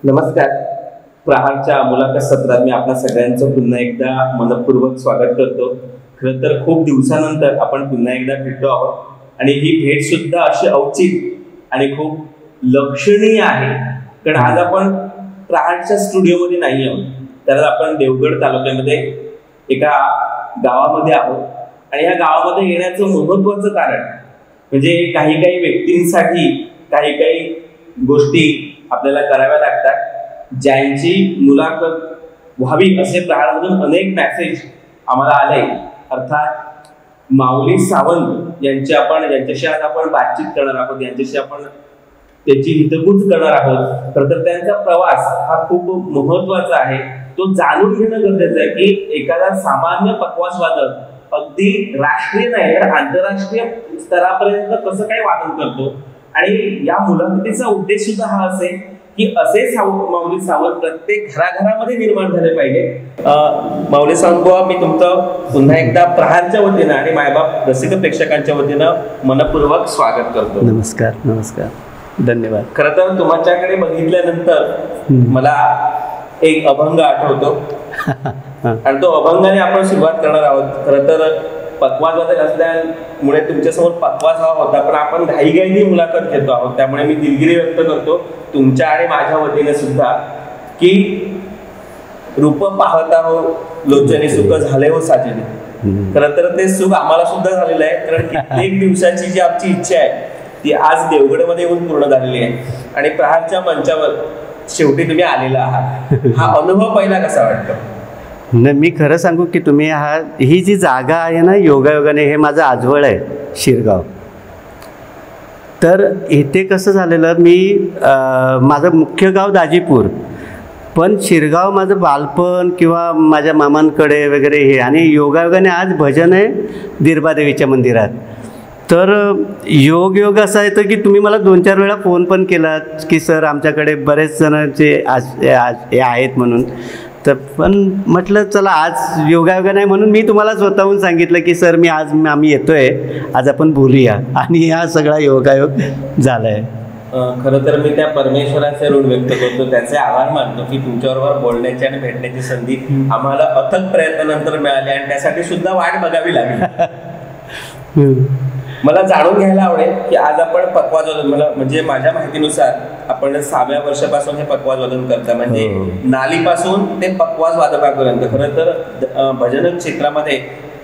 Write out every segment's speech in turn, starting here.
नमस्कार. प्रहारच्या मुलाखत सत्रात मी आपल्या सगळ्यांचं पुन्हा एकदा मनपूर्वक स्वागत करतो. खरं तर खूप दिवसानंतर आपण पुन्हा एकदा भेटतो आहोत आणि ही भेट सुद्धा अशी औचित आणि खूप लक्षणीय आहे, कारण आज आपण प्रहारच्या स्टुडिओमध्ये नाही आहोत, तर आपण देवगड तालुक्यामध्ये एका गावामध्ये आहोत. आणि या गावामध्ये येण्याचं महत्त्वाचं कारण म्हणजे काही काही व्यक्तींसाठी काही काही गोष्टी आपल्याला कराव्या लागतात, ज्यांची मुलाखत व्हावी असे प्रहारमधून अनेक मेसेज आम्हाला आले. अर्थात माऊली सावंत यांच्याशी आज आपण बातचीत करणार आहोत, यांच्याशी आपण त्याची हितगुज करणार आहोत. खरं तर त्यांचा प्रवास हा खूप महत्त्वाचा आहे, तो जाणून घेणं गरजेचं आहे की एखादा सामान्य पकवासवादक अगदी राष्ट्रीय नाही तर आंतरराष्ट्रीय स्तरापर्यंत कसं काय वादन करतो. आणि या मुलाखतीचा उद्देश सुद्धा हा असेल की असे माऊली सावंत प्रत्येक घराघरामध्ये निर्माण झाले पाहिजे. माऊली सावंत बुवा, मी तुमचं पुन्हा एकदा प्रहारच्या वतीनं आणि मायबाप रसिक प्रेक्षकांच्या वतीनं मनपूर्वक स्वागत करतो. नमस्कार. नमस्कार, धन्यवाद. खरं तर तुमच्याकडे बघितल्यानंतर मला एक अभंग आठवतो आणि तो अभंगाने आपण सुरुवात करणार आहोत. खरं तर पकवाजवादक असल्यामुळे तुमच्यासमोर पकवाज हवा होता, पण आपण घाईघाईने मुलाखत घेतो आहोत, त्यामुळे मी दिलगिरी व्यक्त करतो तुमच्या आणि माझ्या वतीने सुद्धा की रूप पाहता हो लोचने सुख झाले हो साजने. खरं तर ते सुख आम्हाला सुद्धा झालेलं आहे, कारण कित्येक दिवसाची जी आमची इच्छा आहे ती आज देवगडमध्ये येऊन पूर्ण झालेली आहे आणि प्रहारच्या मंचावर शेवटी तुम्ही आलेला आहात. हा अनुभव पहिला कसा वाटतो? न मी खरं सांगू की तुम्ही ही जी जागा आहे ना, योगायोगाने हे माझं आजवळ आहे, शिरगाव. तर इथे कसं झालेलं, मी माझं मुख्य गाव दाजीपूर, पण शिरगाव माझं बालपण किंवा माझ्या मामांकडे वगैरे हे. आणि योगायोगाने आज भजन आहे दिरबादेवीच्या मंदिरात. तर योग असा येतो की तुम्ही मला 2-4 वेळा फोन पण केला की सर आमच्याकडे बरेच जणांचे हे आहेत म्हणून. तर पण म्हटलं चला आज योगायोगा नाही म्हणून मी तुम्हाला स्वतःहून सांगितलं की सर आम्ही येतोय, आज आपण बोलूया. आणि हा सगळा योगायोग झाला आहे. खरं तर मी त्या परमेश्वराचे ऋण व्यक्त करतो, त्याचे आभार मानतो की तुमच्याबरोबर बोलण्याची आणि भेटण्याची संधी आम्हाला अथक प्रयत्नानंतर मिळाली आणि त्यासाठी सुद्धा वाट बघावी लागली. मला जाणून घ्यायला आवडेल की आज आपण पकवाजवादन, म्हणजे माझ्या माहितीनुसार आपण 6व्या वर्षापासून हे पकवाजवादन करता, म्हणजे नालीपासून ते पकवाज वादकापर्यंत. खरं तर भजन क्षेत्रामध्ये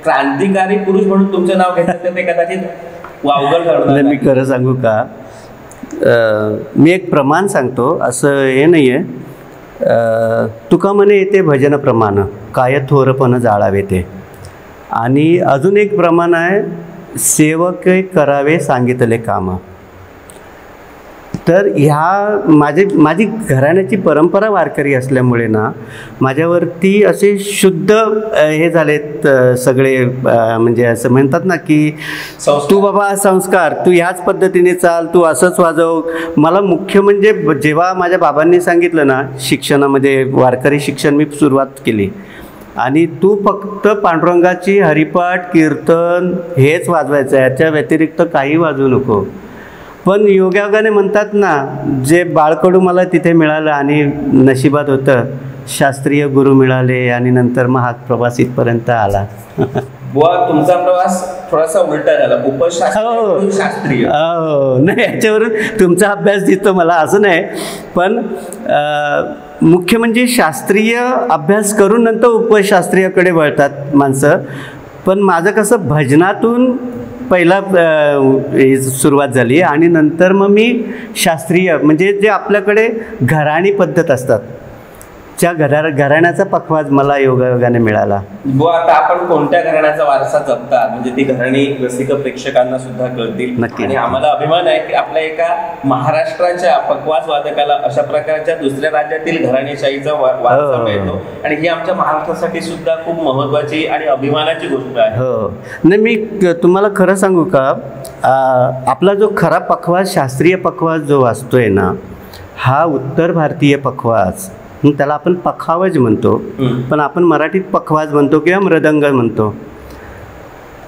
क्रांतिकारी पुरुष म्हणून तुमचं नाव घेतलं तर ते कदाचित वावगं ठरणार. मी खरं सांगू का, मी एक प्रमाण सांगतो, असं हे नाही आहे. तुका म्हणे येते भजन प्रमाण, काय थोरपण जाळावे ते. आणि अजून एक प्रमाण आहे, सेवक करावे सांगितले काम. तर माझी घराण्याची परंपरा वारकरी असल्यामुळे ना, माझ्यावरती असे शुद्ध हे झालेत सगळे, म्हणजे असं म्हणतात ना की तू बाबा संस्कार, तू ह्याच पद्धतीने चाल, तू असंच वाजव. मला मुख्य म्हणजे जेव्हा माझ्या बाबांनी सांगितलं ना, शिक्षणामध्ये वारकरी शिक्षण मी सुरुवात केली आणि तू फक्त पांडुरंगाची हरिपाठ कीर्तन हेच वाजवायचं आहे, याच्या व्यतिरिक्त काही वाजवू नको. पण योगायोगाने म्हणतात ना, जे बाळकडू मला तिथे मिळालं आणि नशिबात होतं, शास्त्रीय गुरु मिळाले आणि नंतर मग हा प्रवास इथपर्यंत आला. बुवा, तुमचा प्रवास थोडासा उलटा झाला, उपशास्त्रीय शास्त्रीय. हो, नाही याच्यावरून तुमचा अभ्यास दिसतो मला, असं नाही. पण मुख्य म्हणजे शास्त्रीय अभ्यास करून नंतर उपशास्त्रीयकडे वळतात माणसं. पण माझं कसं भजनातून पहिला सुरुवात झाली आणि नंतर मग मी शास्त्रीय, म्हणजे जे आपल्याकडे घराणी पद्धत असतात, त्या घराण्याचा पकवाज मला योगायोगाने मिळाला. बुवा, आता आपण कोणत्या घराण्याचा वारसा जपतात, म्हणजे ती घराणी रसिक प्रेक्षकांना सुद्धा कळतील. आणि आम्हाला अभिमान आहे की आपल्या एका महाराष्ट्राच्या पकवाज वादकाला अशा प्रकारच्या दुसऱ्या राज्यातील घराणेशाहीचा वारसा मिळतो आणि ही आमच्या महाराष्ट्रासाठी सुद्धा खूप महत्त्वाची आणि अभिमानाची गोष्ट आहे. हो, नाही मी तुम्हाला खरं सांगू का, आपला जो खरा पकवाज, शास्त्रीय पकवाज जो वाजतोय ना, हा उत्तर भारतीय पकवाज, त्याला आपण पखावज म्हणतो, पण आपण मराठीत पखवाज म्हणतो किंवा मृदंग म्हणतो.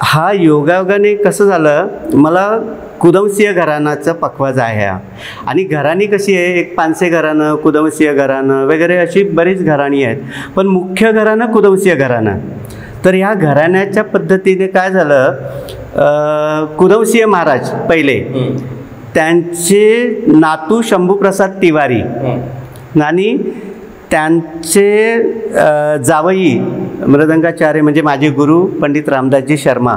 हा योगायोगाने कसं झालं, मला कुदमसिंह घराण्याचा पखवाज आहे हा. आणि घराणी कशी आहे, एक पानसे घराणं, कुदमसिंह घराणं वगैरे अशी बरीच घराणी आहेत, पण मुख्य घराणं कुदमसिंह घराणं. तर ह्या घराण्याच्या पद्धतीने काय झालं, कुदमसिंह महाराज पहिले, त्यांचे नातू शंभूप्रसाद तिवारी आणि त्यांचे जावई मृदंगाचार्य म्हणजे माझे गुरु पंडित रामदासजी शर्मा.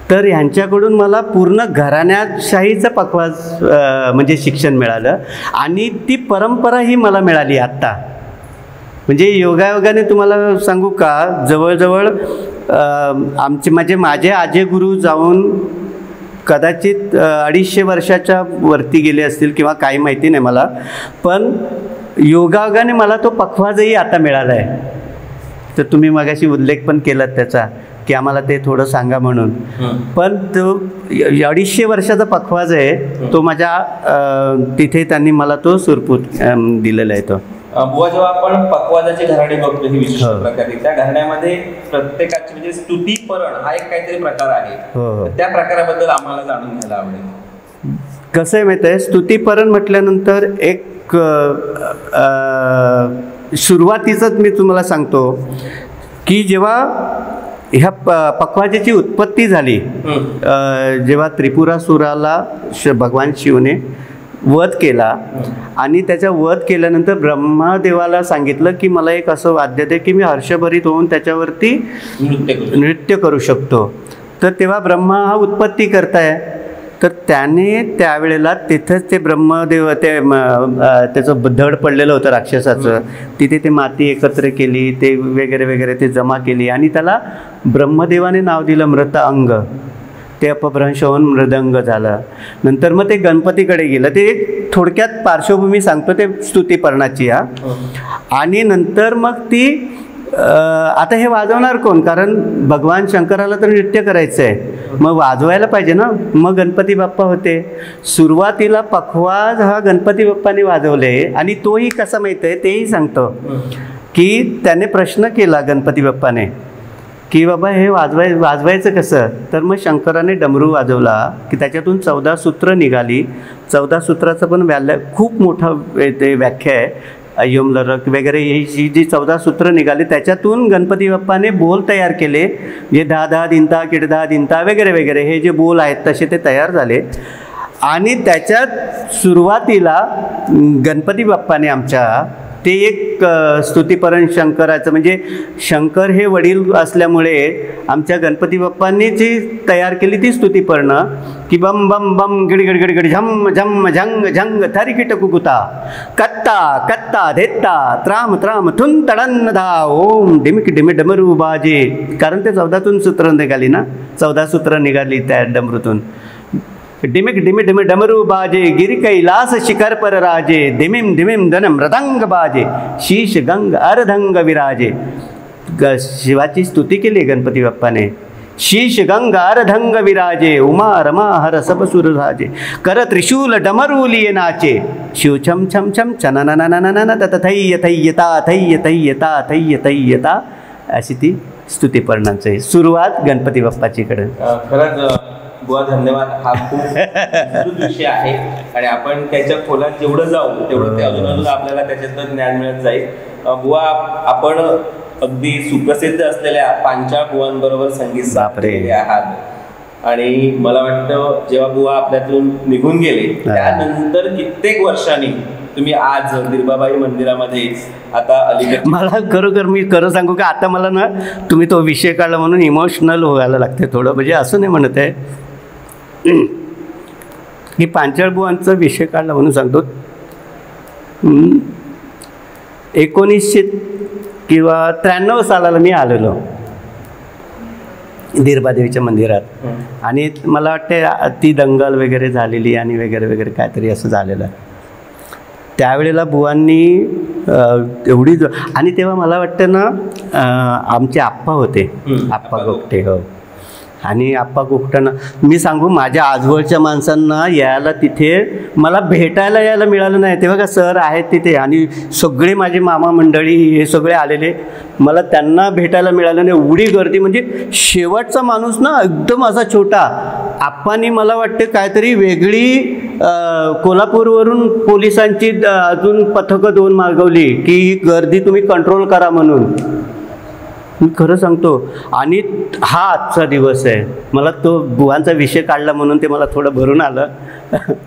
तर ह्यांच्याकडून मला पूर्ण घराण्याशाहीचं पखवाज म्हणजे शिक्षण मिळालं आणि ती परंपरा ही मला मिळाली आत्ता. म्हणजे योगायोगाने तुम्हाला सांगू का, जवळजवळ माझे आजे गुरु जाऊन कदाचित 250 वर्षाच्या वरती गेले असतील किंवा काही माहिती नाही मला, पण योगायोगाने मला तो पखवाजही आता मिळाला आहे. तर तुम्ही मगाशी उल्लेख पण केला त्याचा की आम्हाला ते थोडं सांगा म्हणून, पण तो 250 वर्षाचा पखवाज आहे तो माझ्या तिथे त्यांनी मला तो सुरपूत दिलेला आहे. तो बुवा, जेव्हा आपण पखवाजाची घराणी बघतो ही विशिष्ट प्रकारे, त्या घराण्यामध्ये प्रत्येकाची म्हणजे स्तुतीपरण हा एक काहीतरी प्रकार आहे, त्या प्रकाराबद्दल आम्हाला जाणून घ्यायला आवडेल. कसं आहे माहिती आहे, स्तुतीपरण म्हटल्यानंतर एक सुरुवातीचंच मी तुम्हाला सांगतो की जेव्हा ह्या पखवाजाची उत्पत्ती झाली, जेव्हा त्रिपुरासुराला भगवान शिवने वध केला आणि त्याचा वध केल्यानंतर ब्रह्मदेवाला सांगितलं की मला एक असं वाद्य दे की मी हर्षभरीत होऊन त्याच्यावरती नृत्य करू शकतो. तर तेव्हा ब्रह्मा हा उत्पत्ती करताय, तर त्याने त्यावेळेला तिथंच ते ब्रह्मदेव त्याचं धड पडलेलं होतं राक्षसाचं, तिथे ते माती एकत्र केली, ते वगैरे वगैरे ते जमा केली आणि त्याला ब्रह्मदेवाने नाव दिलं मृत अंग. ते अपभ्रंश होऊन मृदंग झालं. नंतर मग ते गणपतीकडे गेलं. ते एक थोडक्यात पार्श्वभूमी सांगतो ते स्तुतीपर्णाची. आणि नंतर मग ती आता हे वाजवणार कोण, कारण भगवान शंकराला तर नृत्य करायचं आहे, मग वाजवायला पाहिजे ना. मग गणपती बाप्पा होते. सुरुवातीला पखवाज हा गणपती बाप्पाने वाजवले आणि तोही कसा माहीत आहे तेही सांगतो की त्याने प्रश्न केला गणपती बाप्पाने की बाबा हे वाजवायचं कसं. तर मग शंकराने डमरू वाजवला की त्याच्यातून 14 सूत्र निघाली. 14 सूत्राचं पण खूप मोठा ते व्याख्या आहे, अय्यमलरक वगैरे ही जी 14 सूत्र निघाली त्याच्यातून गणपती बाप्पाने बोल तयार केले, जे 10-10 दिनता किडधा दिनता वगैरे वगैरे हे जे बोल आहेत तसे ते तयार झाले. आणि त्याच्यात सुरुवातीला गणपती बाप्पाने आमच्या ते एक स्तुतीपरण शंकराचं, म्हणजे शंकर हे वडील असल्यामुळे आमच्या गणपती बाप्पांनी जी तयार केली ती स्तुतीपर्ण की बम बम बम गिड गिड गिड गिड झम झम झंग झंग थरिकिट कुकुता कत्ता कत्ता धेत्ता त्राम त्राम थुन तडन्न धा ओम डिमिक डिमि डमरू बाजे. कारण ते 14तून सूत्र निघाली ना, 14 सूत्र निघाली त्या डमरूतून. डिमिक डिमि डिमि डमरू बाजे गिरी कैलास शिखर पर राजे धिमिम धिमिम धन मृदंग बाजे शीश गंग अर्धंग विराजे. शिवाची स्तुती केली गणपती बाप्पाने. शीश गंग अर्धंग विराजे उमा रमा हर सब सुर राजे कर त्रिशूल डमरूलिये नाचे शिव छम छम छम चनननननन तत थैय थैयता थैय थैयता थैय थैयता. अशी ती स्तुतीपर्णांची सुरुवात गणपती बाप्पाचीकडे. खरंच बुवा धन्यवाद. हा खूप विस्तृत विषय आहे आणि आपण त्याच्या खोलात जेवढं जाऊ तेवढं ते अजून आपल्याला त्याच्यातून ज्ञान मिळत जाईल. बुवा, आपण अगदी सुप्रसिद्ध असलेल्या पांचाळ बुवांबरोबर संगीत साधलेले आहात आणि मला वाटतं जेव्हा बुवा आपल्यातून निघून गेले त्यानंतर कित्येक वर्षांनी तुम्ही आज दिरबाबाई मंदिरामध्ये आता अलीकडे. मला खरोखर मी खरं सांगू का, आता मला ना तुम्ही तो विषय काढला म्हणून इमोशनल व्हायला लागते थोडं. म्हणजे असं नाही म्हणत आहे की पांचाळबुवांचा विषय काढला म्हणून सांगतो. 1993 सालाला मी आलेलो दिरबादेवीच्या मंदिरात आणि मला वाटते ती दंगल वगैरे झालेली आणि वगैरे वगैरे काहीतरी असं झालेलं. त्यावेळेला बुवांनी एवढी आणि तेव्हा मला वाटतं ना आमचे आप्पा होते, आप्पा गोगटे. हो, आणि आप्पा गोगटानं मी सांगू माझ्या आजवळच्या माणसांना यायला तिथे मला भेटायला यायला मिळालं नाही. तेव्हा का सर आहेत तिथे आणि सगळे माझे मामा मंडळी हे सगळे आलेले, मला त्यांना भेटायला मिळालं नाही. एवढी गर्दी म्हणजे शेवटचा माणूस ना एकदम असा छोटा. आप्पांनी मला वाटते काहीतरी वेगळी कोल्हापूरवरून पोलिसांची अजून पथकं 2 मागवली की ही गर्दी तुम्ही कंट्रोल करा म्हणून. मी खरं सांगतो. आणि हा आजचा दिवस आहे. मला तो बुवांचा विषय काढला म्हणून ते मला थोडं भरून आलं.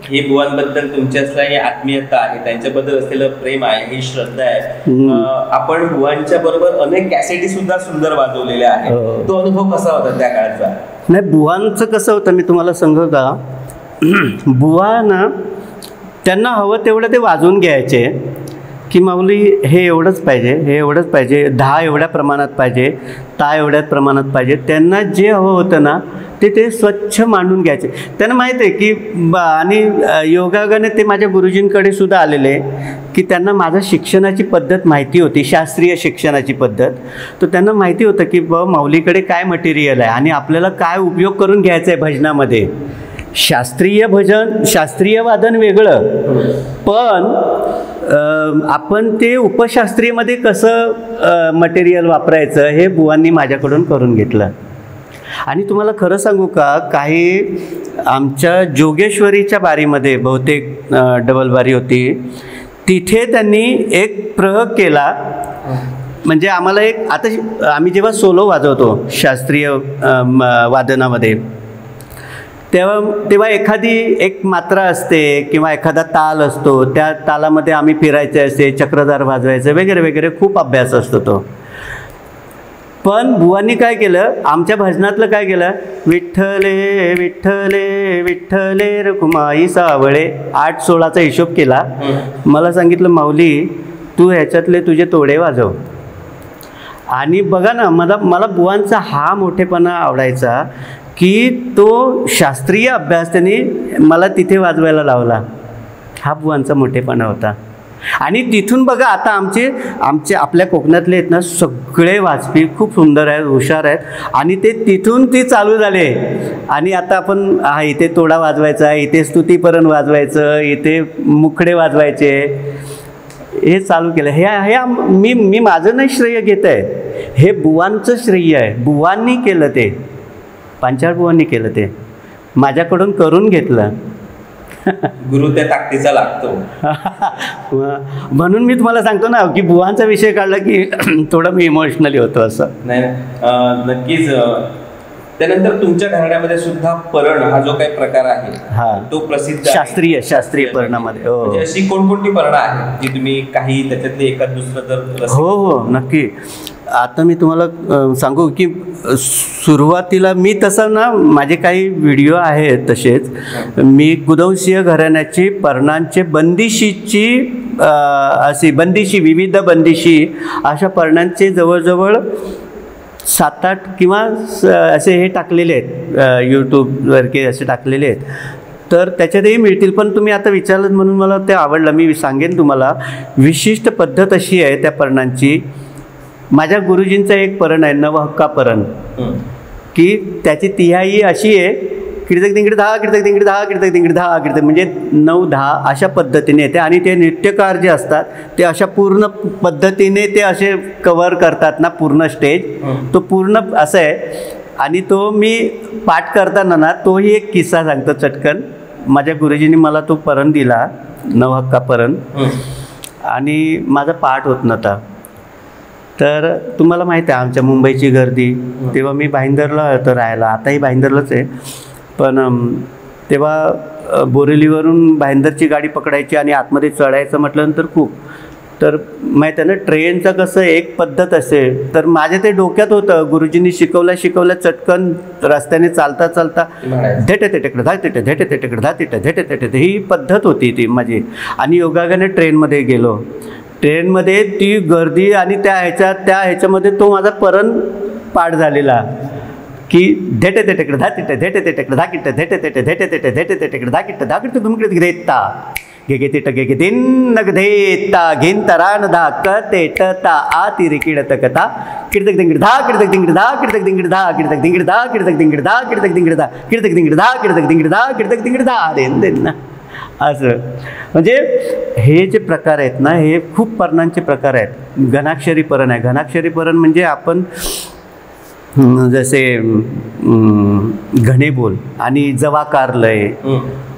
ही बुवांबद्दल तुमची असलेली आत्मीयता आहे, त्यांच्याबद्दल असलेलं प्रेम आहे, ही श्रद्धा आहे. आपण बुवांच्या बरोबर अनेक कॅसेटी सुद्धा सुंदर वाजवलेल्या आहेत. तो अनुभव कसा होता त्या काळाचा? नाही, बुवांचं कसं होतं मी तुम्हाला सांगू का. बुवा ना त्यांना हवं तेवढं ते वाजवून घ्यायचे की माऊली हे एवढंच पाहिजे, हे एवढंच पाहिजे, 10 एवढ्या प्रमाणात पाहिजे, ता एवढ्याच प्रमाणात पाहिजे. त्यांना जे हवं होतं ना ते स्वच्छ मांडून घ्यायचे. त्यांना माहीत आहे की आणि योगायोगाने ते माझ्या गुरुजींकडे सुद्धा आलेले की त्यांना माझं शिक्षणाची पद्धत माहिती होती, शास्त्रीय शिक्षणाची पद्धत. तर त्यांना माहिती होतं की माऊलीकडे काय मटेरियल आहे आणि आपल्याला काय उपयोग करून घ्यायचा आहे भजनामध्ये. शास्त्रीय भजन, शास्त्रीय वादन वेगळं, पण आपण ते उपशास्त्रीयमध्ये कसं मटेरियल वापरायचं हे बुवांनी माझ्याकडून करून घेतलं. आणि तुम्हाला खरं सांगू का, काही आमच्या जोगेश्वरीच्या बारीमध्ये बहुतेक डबल बारी होती, तिथे त्यांनी एक प्रयोग केला. म्हणजे आम्हाला एक आता आम्ही जेव्हा सोलो वाजवतो शास्त्रीय वादनामध्ये तेव्हा एखादी एक मात्रा असते किंवा एखादा ताल असतो, त्या तालामध्ये आम्ही फिरायचे असते, चक्रधार वाजवायचं वगैरे वगैरे, खूप अभ्यास असतो तो. पण बुवांनी काय केलं, आमच्या भजनातलं काय केलं, विठ्ठले विठ्ठले विठ्ठले रखुमाई सावळे, 8-16चा हिशोब केला. मला सांगितलं माऊली तू ह्याच्यातले तुझे तोडे वाजव. आणि बघा ना, मला बुवांचा हा मोठेपणा आवडायचा की तो शास्त्रीय अभ्यास त्यांनी मला तिथे वाजवायला लावला. हा बुवांचा मोठेपणा होता. आणि तिथून बघा आता आमचे आपल्या कोकणातले आहेत ना सगळे वाजपी खूप सुंदर आहेत, हुशार आहेत. आणि ते तिथून ती चालू झाले. आणि आता आपण इथे तोडा वाजवायचा, इथे स्तुतीपरण वाजवायचं, इथे मुखडे वाजवायचे, हे चालू केलं. हे मी माझं नाही श्रेय घेत आहे, हे बुवांचं श्रेय आहे. बुवांनी केलं ते, पांचाळ बुवांनी केलं ते, माझ्याकडून करून घेतलं. गुरु त्या ताकदीचा लागतो. म्हणून मी तुम्हाला सांगतो ना की बुवांचा विषय काढला की थोडं मी इमोशनली होतो असं. नाही नक्कीच. त्यानंतर तुमच्या घराण्यामध्ये सुद्धा परण हा जो काही प्रकार आहे तो प्रसिद्ध शास्त्रीय परणामध्ये. म्हणजे अशी कोणकोणती परणं आहेत की तुम्ही काही त्याच्यातले एखाद दुसरं तर? हो नक्की. आता मी तुम्हाला सांगू की सुरुवातीला मी तसं ना माझे काही व्हिडिओ आहेत तसेच, मी गुदवंशीय घराण्याची पर्णांचे बंदिशीची विविध बंदिशी अशा पर्णांचे जवळजवळ 7-8 किंवा असे हे टाकलेले आहेत यूट्यूबवर की असे टाकलेले आहेत. तर त्याच्यातही मिळतील. पण तुम्ही आता विचारलं म्हणून मला ते आवडलं. मी सांगेन तुम्हाला. विशिष्ट पद्धत अशी आहे त्या पर्णांची. माझ्या गुरुजींचा एक परण आहे नवहक्का परण, की त्याची तिहाई अशी आहे कीर्तक तिंगडे 10 कीर्तक तिंगडे 10 कीर्तक तिंगडे 10 कीर्तक, म्हणजे 9-10 अशा पद्धतीने येते. आणि ते नृत्यकार जे असतात ते अशा पूर्ण पद्धतीने ते असे कव्हर करतात ना पूर्ण स्टेज, तो पूर्ण असं आहे. आणि तो मी पाठ करताना ना तोही एक किस्सा सांगतो चटकन. माझ्या गुरुजींनी मला तो परण दिला, नवहक्का परण, आणि माझा पाठ होत नव्हता. तर तुम्हाला माहिती आहे आमच्या मुंबईची गर्दी, तेव्हा मी भाईंदरला होतो राहायला, आताही भाईंदरलाच आहे. पण तेव्हा बोरिवलीवरून भाईंदरची गाडी पकडायची आणि आतमध्ये चढायचं म्हटल्यानंतर खूप. तर माहीत आहे ना ट्रेनचं कसं एक पद्धत असेल, तर माझ्या ते डोक्यात होतं. गुरुजींनी शिकवल्या चटकन रस्त्याने चालता धेटे ते टेकडं धा तिथे धेटे ते टेकडं धा तिथे धेटे ते टेटे, ही पद्धत होती ती माझी. आणि योगायोगाने ट्रेनमध्ये गेलो. ट्रेनमध्ये ती गर्दी आणि त्या ह्याच्यामध्ये तो माझा परण पाठ झालेला की धेटे ते टेकडं धा तिथे धेटे ते टेकडं धा किट्ट धेटे ते धेटे ते धेटे ते टेकडं धा किट्ट धा किट्ट तुमकडे घेता गे तिट गे दिन नग धेता घेंतरान धा कते टता आती रे किडत कथा किडतक दिंगड धा किडतक दिंगड धा किडतक दिंगड धा किडतक दिंगड धा किडतक दिंगड धा किडतक दिंगड धा किडतक दिंगड धा किडतक दिंगड धा किडतक दिंगड धा देन देन ना. असं म्हणजे हे जे प्रकार आहेत ना हे खूप पर्णांचे प्रकार आहेत. घनाक्षरी परण आहे. घनाक्षरी परण म्हणजे आपण जसे घणे बोल आणि जवाकार लय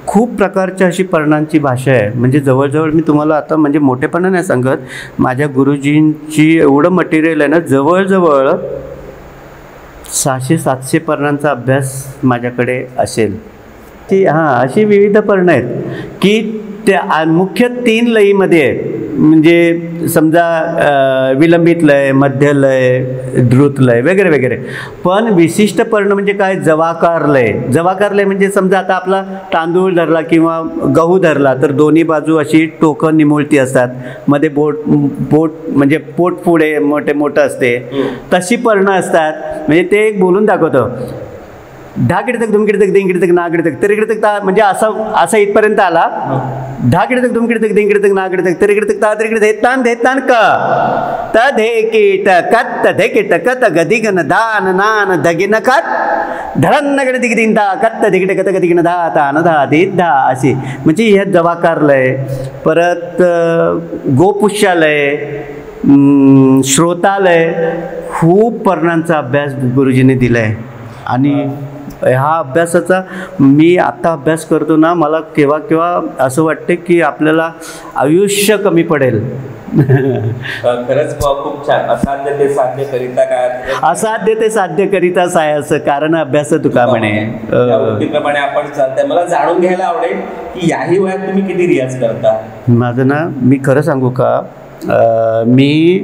खूप प्रकारच्या अशी पर्णांची भाषा आहे. म्हणजे जवळजवळ मी तुम्हाला आता म्हणजे मोठेपणा नाही सांगत, माझ्या गुरुजींची एवढं मटेरियल आहे ना, जवळजवळ 600-700 पर्णांचा अभ्यास माझ्याकडे असेल. ती अशी विविध पर्णं आहेत की त्या मुख्य 3 लयीमध्ये आहेत. म्हणजे समजा विलंबित लय, मध्य लय, द्रुत लय वगैरे वगैरे. पण विशिष्ट पर्ण म्हणजे काय, जवाकार लय. जवाकार लय म्हणजे समजा आता आपला तांदूळ धरला किंवा गहू धरला तर दोन्ही बाजू अशी टोकं निमुळती असतात, मध्ये बोट म्हणजे पोट पुढे मोठं असते, तशी पर्ण असतात. म्हणजे ते एक बोलून दाखवतं. ढा किडतक धुम किडतक दिंग किडतक ना किडतक तरी किडतक ता, म्हणजे असं इथपर्यंत आला. ढा किडतक धुम किडतक दिंग किडतक ना किडतक तरी किडतक ता तरी किडतक देतान क त धे कीट कत धे कीट कत गदिगन दान नान दगिन कत धडन नगड दिग दिन दा कत दिगड कत गदिगन दा तान धा दीद धा अशी. म्हणजे ह्या जवाकार लय, परत गोपुष्यालय, श्रोतालय, खूप पर्णांचा अभ्यास गुरुजींनी दिलाय. आणि ह्या अभ्यासाचा मी आता अभ्यास करतो ना, मला केव्हा केव्हा असं वाटते की आपल्याला आयुष्य कमी पडेल. खरंच खूप छान. असाध्य ते साध्य करिता काय, असाध्य ते साध्य करिता सायस कारण अभ्यास तुका म्हणे. प्रमाणे आपण चालतंय. मला जाणून घ्यायला आवडेल की याही वयात तुम्ही किती रियाज करता. माझं ना, मी खरं सांगू का, मी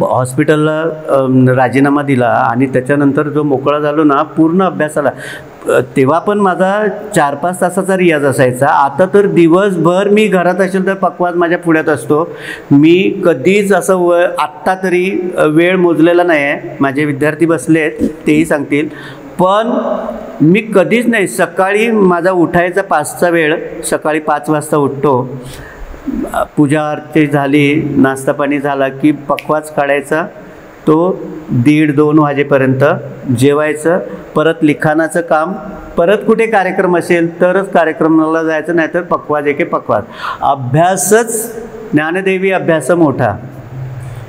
हॉस्पिटलला राजीनामा दिला आणि त्याच्यानंतर जो मोकळा झालो ना पूर्ण अभ्यासाला, तेव्हा पण माझा 4-5 तासाचा रियाज असायचा. आता तर दिवसभर मी घरात असेल तर पक्वाज माझ्या पुढ्यात असतो. मी कधीच असं आत्ता तरी वेळ मोजलेला नाही आहे. माझे विद्यार्थी बसले आहेत तेही सांगतील. पण मी कधीच नाही, सकाळी माझा उठायचा 5चा वेळ, सकाळी 5 वाजता उठतो. पूजा आरती झाली, नाश्ता पाणी झाला की पक्वाच काढायचा, तो 1:30-2 वाजेपर्यंत जेवायचं, परत लिखाणाचं काम, परत कुठे कार्यक्रम असेल तरच कार्यक्रमाला जायचं, नाहीतर पक्वाज एके पक्वाज. अभ्यासच ज्ञानदेवी अभ्यास मोठा.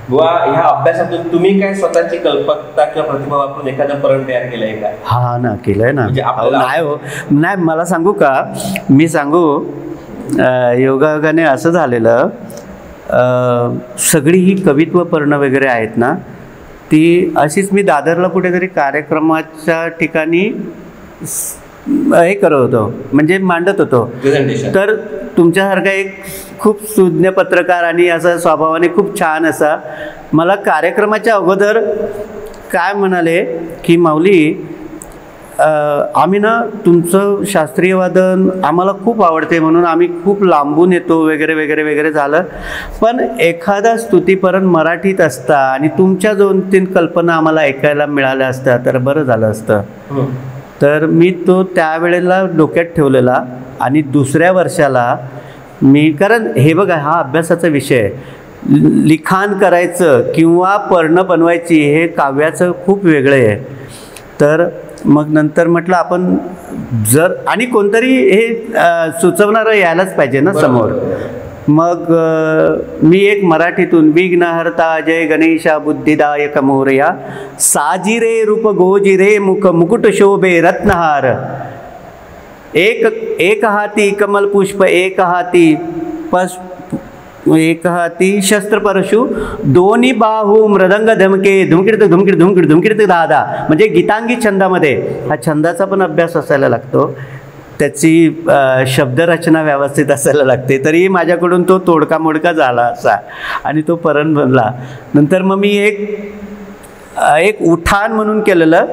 वा, ह्या अभ्यासातून तुम्ही काय स्वतःची कल्पकता किंवा प्रतिभा वापरून एखादं परण तयार केलंय का? हा ना, केलंय ना. नाही हो, नाही, मला सांगू का, मी सांगू, योगायोगाने असं झालेलं, सगळी ही कवित्व पर्ण वगैरे आहेत ना, ती अशीच मी दादरला कुठेतरी कार्यक्रमाच्या ठिकाणी हे करत होतो, म्हणजे मांडत होतो. तर तुमच्यासारखा एक खूप सुज्ञ पत्रकार आणि असा स्वभावाने खूप छान असा मला कार्यक्रमाच्या अगोदर काय म्हणाले की माऊली, आम्ही ना तुमचं शास्त्रीय वादन आम्हाला खूप आवडते म्हणून आम्ही खूप लांबून येतो वगैरे वगैरे वगैरे झालं. पण एखादा स्तुतीपरण मराठीत असता आणि तुमच्या 2-3 कल्पना आम्हाला ऐकायला मिळाल्या असत्या तर बरं झालं असतं. तर मी तो त्यावेळेला डोक्यात ठेवलेला. आणि दुसऱ्या वर्षाला मी, कारण हे बघा, हा अभ्यासाचा विषय आहे. लिखाण करायचं किंवा पर्ण बनवायची हे काव्याचं खूप वेगळं आहे. तर मग नंतर म्हटलं आपण जर, आणि कोणतरी हे सुचवणारं यायलाच पाहिजे ना समोर. मग मी एक मराठीतून, विघ्नहर्ता जय गणेशा बुद्धिदायक मोरया, साजिरे रूप गोजिरे मुख मुकुट शोभे रत्नहार, एक हाती कमल पुष्प, एक हाती शस्त्र परशु, दोन्ही बाहू मृदंग धमके, धुमकिडत धुमकिड धुमकिड धुमकिडत दादा. म्हणजे गीतांगी छंदामध्ये हा छंदाचा पण अभ्यास असायला लागतो, त्याची शब्दरचना व्यवस्थित असायला लागते. तरी माझ्याकडून तो तोडका मोडका झाला असा आणि तो परण बनला. नंतर मग मी एक उठाण म्हणून केलेलं.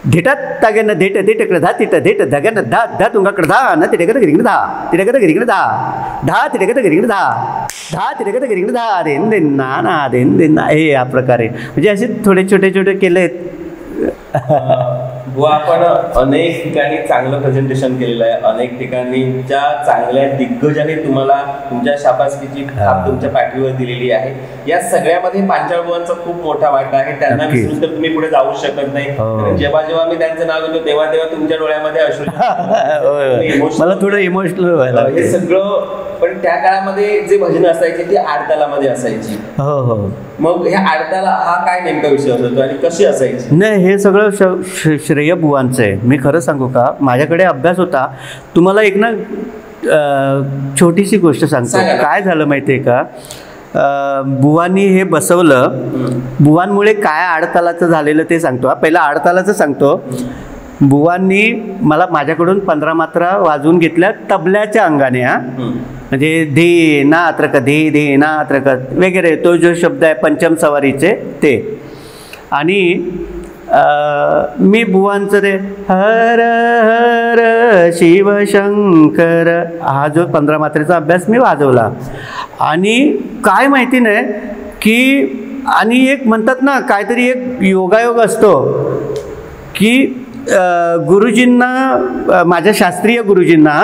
धिटत तागेन धेट धेटकडे धा तिट धेट धगन धा धा तुंगाकडे धा न तिटेकत गिरिंगड धा तिटेकत गिरिंगड धा धा तिटेकत गिरिंगड धा धा तिटेकत गिरिंगड धा देन देन ना ना देन देन ना, हे या प्रकारे म्हणजे असे थोडे छोटे छोटे केलेत. बुवा, आपण अनेक ठिकाणी चांगलं प्रेझेंटेशन केलेलं आहे, अनेक ठिकाणी ज्या चांगल्या दिग्गजाने तुम्हाला तुमच्या शाबासकीची थाप तुमच्या पाठीवर दिलेली आहे. या सगळ्यामध्ये पांचाळ बुवांचा खूप मोठा वाटा आहे. त्यांना विसरून तर तुम्ही पुढे जाऊ शकत नाही. कारण जेव्हा जेव्हा मी त्यांचं नाव घेतो तेव्हा तेव्हा तुमच्या डोळ्यामध्ये अश्रू, मला थोडं इमोशनल व्हायला हे सगळं. पण त्या काळामध्ये जे भजन असायची ती आडतालामध्ये असायची. हो हो. मग ह्या आडताला हा काय नेमका विषय असतो आणि कशी असायची? नाही, हे सगळं श्रेय बुवांचं आहे. मी खरं सांगू का, माझ्याकडे अभ्यास होता. तुम्हाला एक ना छोटीशी गोष्ट सांगतो. काय झालं माहिती आहे का, बुवांनी हे बसवलं. बुवांमुळे काय आडतालाचं झालेलं ते सांगतो. पहिला आडतालाचं सांगतो. बुवांनी मला माझ्याकडून 15 मात्रा वाजवून घेतल्या तबल्याच्या अंगाने. म्हणजे धे नात्रक, धे नात्रक वगैरे, तो जो शब्द आहे पंचम सवारीचे ते. आणि मी बुवांचं ते हर हर शिवशंकर हा जो 15 मात्रेचा अभ्यास मी वाजवला. आणि काय माहिती नाही की, आणि एक म्हणतात ना काहीतरी एक योगायोग असतो की गुरुजींना, माझ्या शास्त्रीय गुरुजींना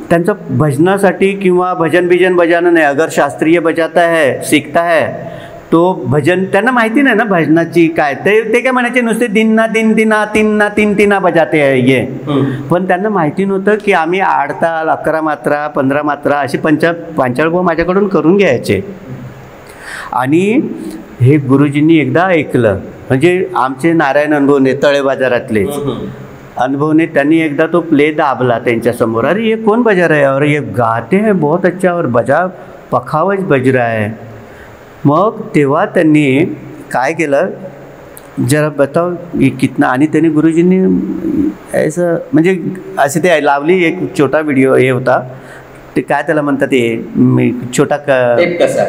त्यांचं भजनासाठी किंवा भजन बिजन बजाना नाही, अगर शास्त्रीय बजाता है सीखता है तो भजन, त्यांना माहिती नाही ना भजनाची काय. ते काय म्हणायचे, नुसते दिनना दिन दिना तीनना तीन तीना बजाते आहे ये. पण त्यांना माहिती नव्हतं की आम्ही आडताल, 11 मात्रा, 15 मात्रा असे पांचाळ माझ्याकडून करून घ्यायचे. आणि हे गुरुजींनी एकदा ऐकलं. म्हणजे आमचे नारायण अनुभवने, तळे बाजारातलेच अनुभवने, त्यांनी एकदा तो प्ले दाबला त्यांच्यासमोर. अरे ये कौन बजा रहा है? और ये गाते हैं बहुत अच्छा, और बजा पखावज बज रहा है. मग तेव्हा त्यांनी काय केलं, जरा बताओ ये कितना. आणि त्यांनी गुरुजींनी असं म्हणजे असे ते लावली. एक छोटा व्हिडिओ हे होता, ते काय त्याला म्हणतात, ते छोटा